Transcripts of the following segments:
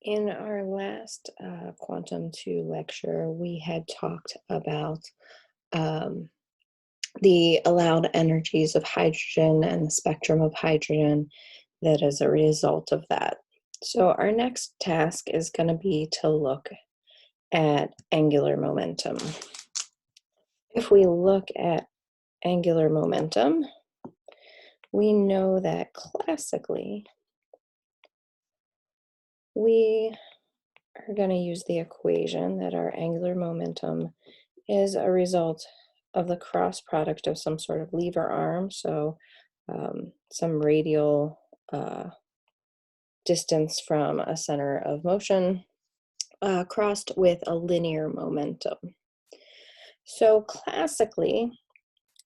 In our last Quantum 2 lecture, we had talked about um, the allowed energies of hydrogen and the spectrum of hydrogen that is a result of that. So our next task is going to be to look at angular momentum. If we look at angular momentum, we know that classically we are going to use the equation that our angular momentum is a result of the cross product of some sort of lever arm, so some radial distance from a center of motion crossed with a linear momentum. So classically,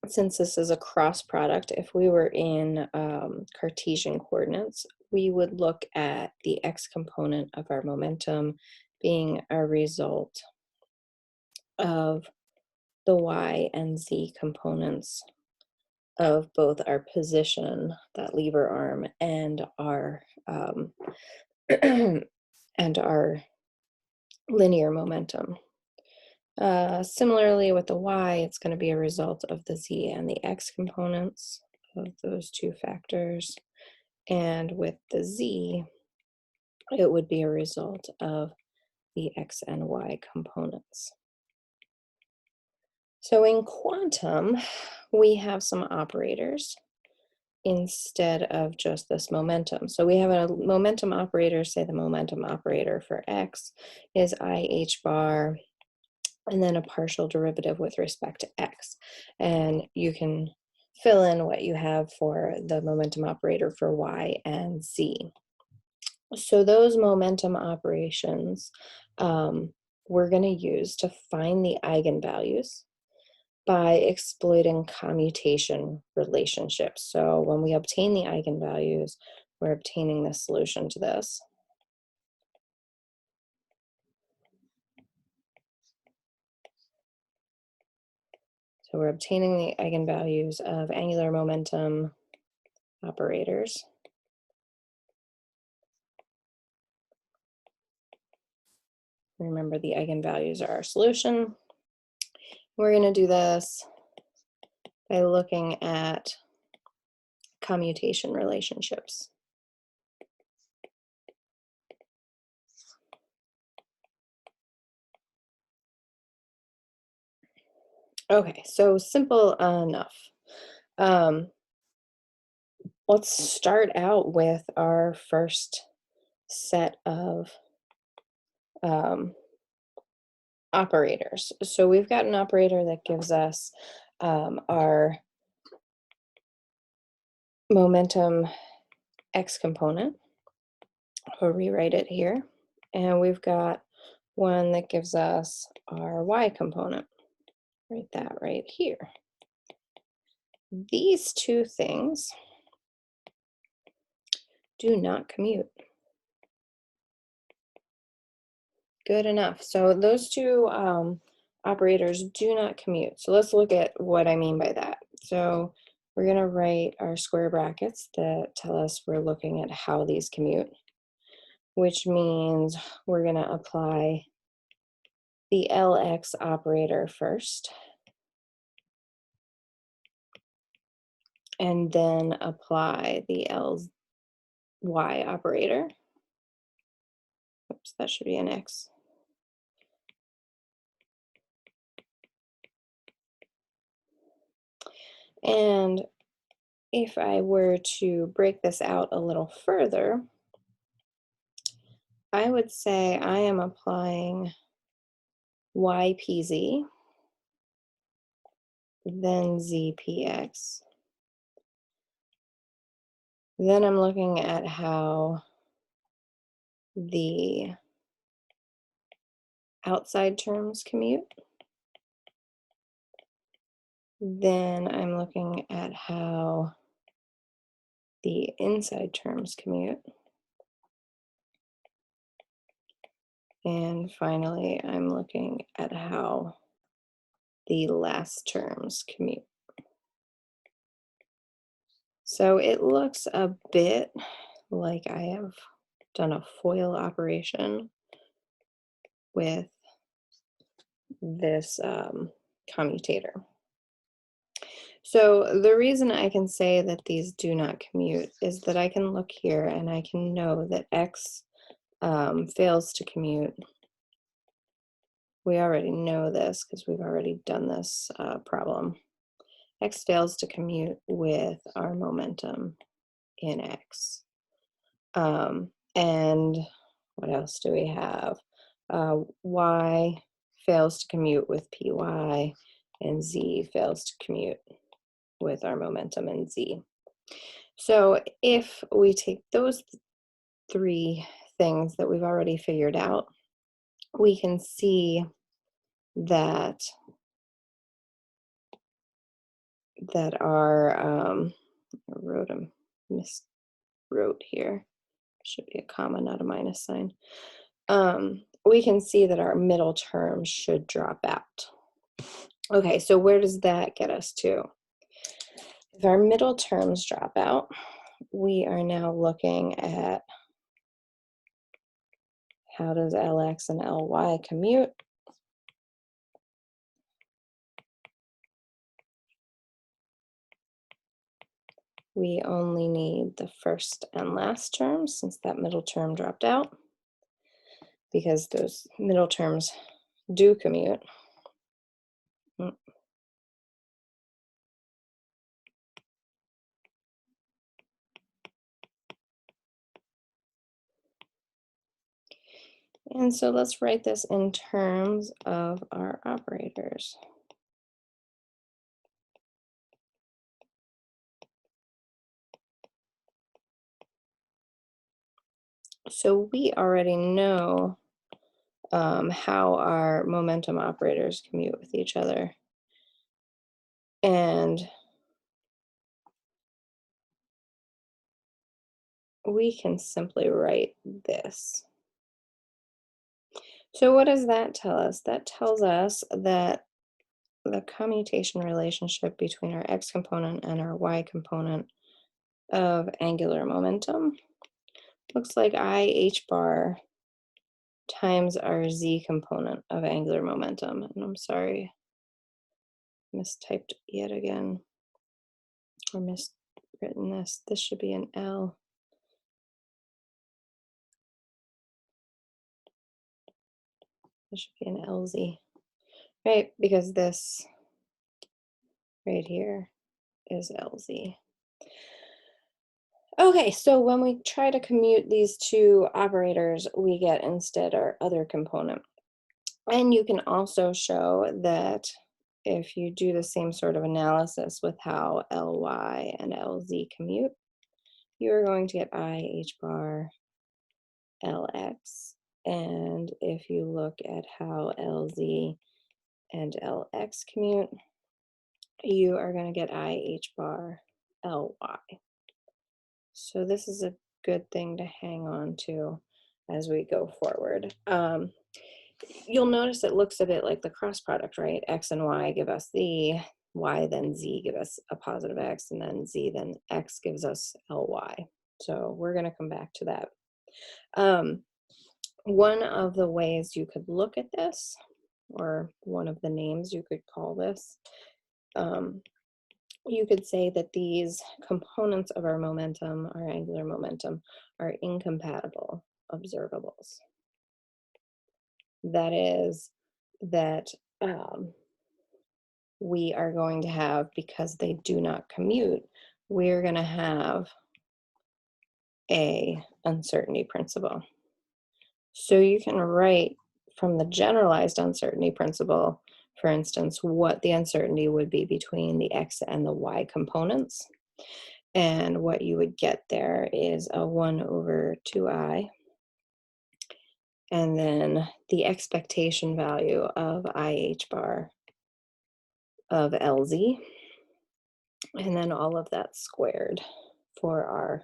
since this is a cross product, if we were in Cartesian coordinates, we would look at the x component of our momentum being a result of the y and z components of both our position, that lever arm, and our and our linear momentum. Similarly with the y, it's going to be a result of the z and the x components of those two factors. And with the z, it would be a result of the x and y components. So in quantum, we have some operators instead of just this momentum. So we have a momentum operator, say the momentum operator for x is IH bar, and then a partial derivative with respect to x. And you can fill in what you have for the momentum operator for y and z. So those momentum operations we're going to use to find the eigenvalues by exploiting commutation relationships. So when we obtain the eigenvalues, we're obtaining the solution to this. So we're obtaining the eigenvalues of angular momentum operators. Remember, the eigenvalues are our solution. We're going to do this by looking at commutation relationships. Okay, so simple enough. Let's start out with our first set of operators. So we've got an operator that gives us our momentum x component. I'll rewrite it here. And we've got one that gives us our y component. Write that right here. These two things do not commute. Good enough. So those two operators do not commute. So let's look at what I mean by that. So we're going to write our square brackets that tell us we're looking at how these commute, which means we're going to apply the LX operator first, and then apply the LY operator. Oops, that should be an X. And if I were to break this out a little further, I would say I am applying YPZ, then ZPX. Then I'm looking at how the outside terms commute. Then I'm looking at how the inside terms commute. And finally, I'm looking at how the last terms commute. So it looks a bit like I have done a FOIL operation with this commutator. So the reason I can say that these do not commute is that I can look here and I can know that X fails to commute. We already know this because we've already done this problem. X fails to commute with our momentum in X. And what else do we have? Y fails to commute with PY, and Z fails to commute with our momentum in Z. So if we take those three things that we've already figured out, we can see that our I miswrote here. Should be a comma, not a minus sign. We can see that our middle term should drop out. Okay, so where does that get us to? If our middle terms drop out, we are now looking at how does Lx and Ly commute? We only need the first and last terms since that middle term dropped out, because those middle terms do commute. And so let's write this in terms of our operators. So we already know how our momentum operators commute with each other. And we can simply write this. So what does that tell us? That tells us that the commutation relationship between our x component and our y component of angular momentum looks like IH bar times our z component of angular momentum. And I'm sorry, mistyped yet again, or miswritten this. This should be an L. This should be an LZ, right? Because this right here is LZ. Okay, so when we try to commute these two operators, we get instead our other component. And you can also show that if you do the same sort of analysis with how Ly and LZ commute, you are going to get IH bar LX. And if you look at how LZ and LX commute, you are going to get IH bar LY. So this is a good thing to hang on to as we go forward. You'll notice it looks a bit like the cross product, right? X and Y give us the Y, then Z give us a positive X, and then Z, then X gives us LY. So we're going to come back to that. One of the ways you could look at this, or one of the names you could call this, you could say that these components of our momentum, our angular momentum, are incompatible observables. That is, that we are going to have, because they do not commute, we're going to have a uncertainty principle. So you can write from the generalized uncertainty principle, for instance, what the uncertainty would be between the x and the y components. And what you would get there is a 1/2I. And then the expectation value of IH bar of LZ. And then all of that squared for our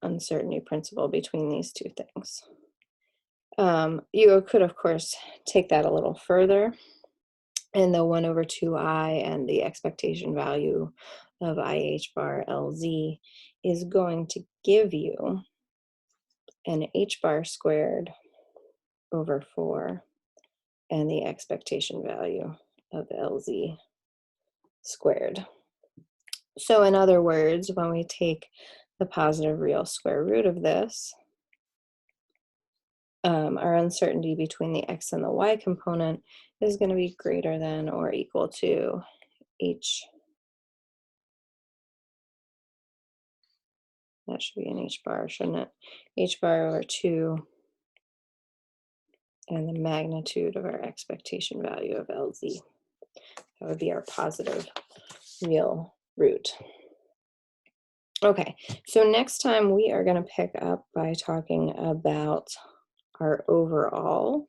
uncertainty principle between these two things. You could, of course, take that a little further, and the 1/2I and the expectation value of IH bar LZ is going to give you an H bar squared over 4 and the expectation value of LZ squared. So in other words, when we take the positive real square root of this, our uncertainty between the x and the y component is going to be greater than or equal to h. That should be an h bar, shouldn't it? H bar over 2 and the magnitude of our expectation value of LZ. That would be our positive real root. Okay, so next time we are going to pick up by talking about our overall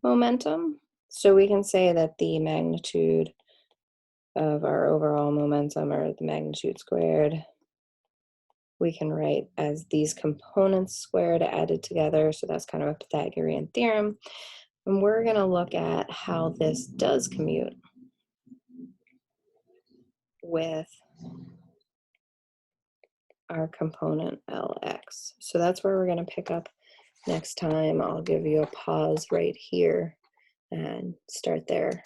momentum. So we can say that the magnitude of our overall momentum, or the magnitude squared, we can write as these components squared added together. So that's kind of a Pythagorean theorem. And we're going to look at how this does commute with our component Lx. So that's where we're going to pick up next time. I'll give you a pause right here and start there.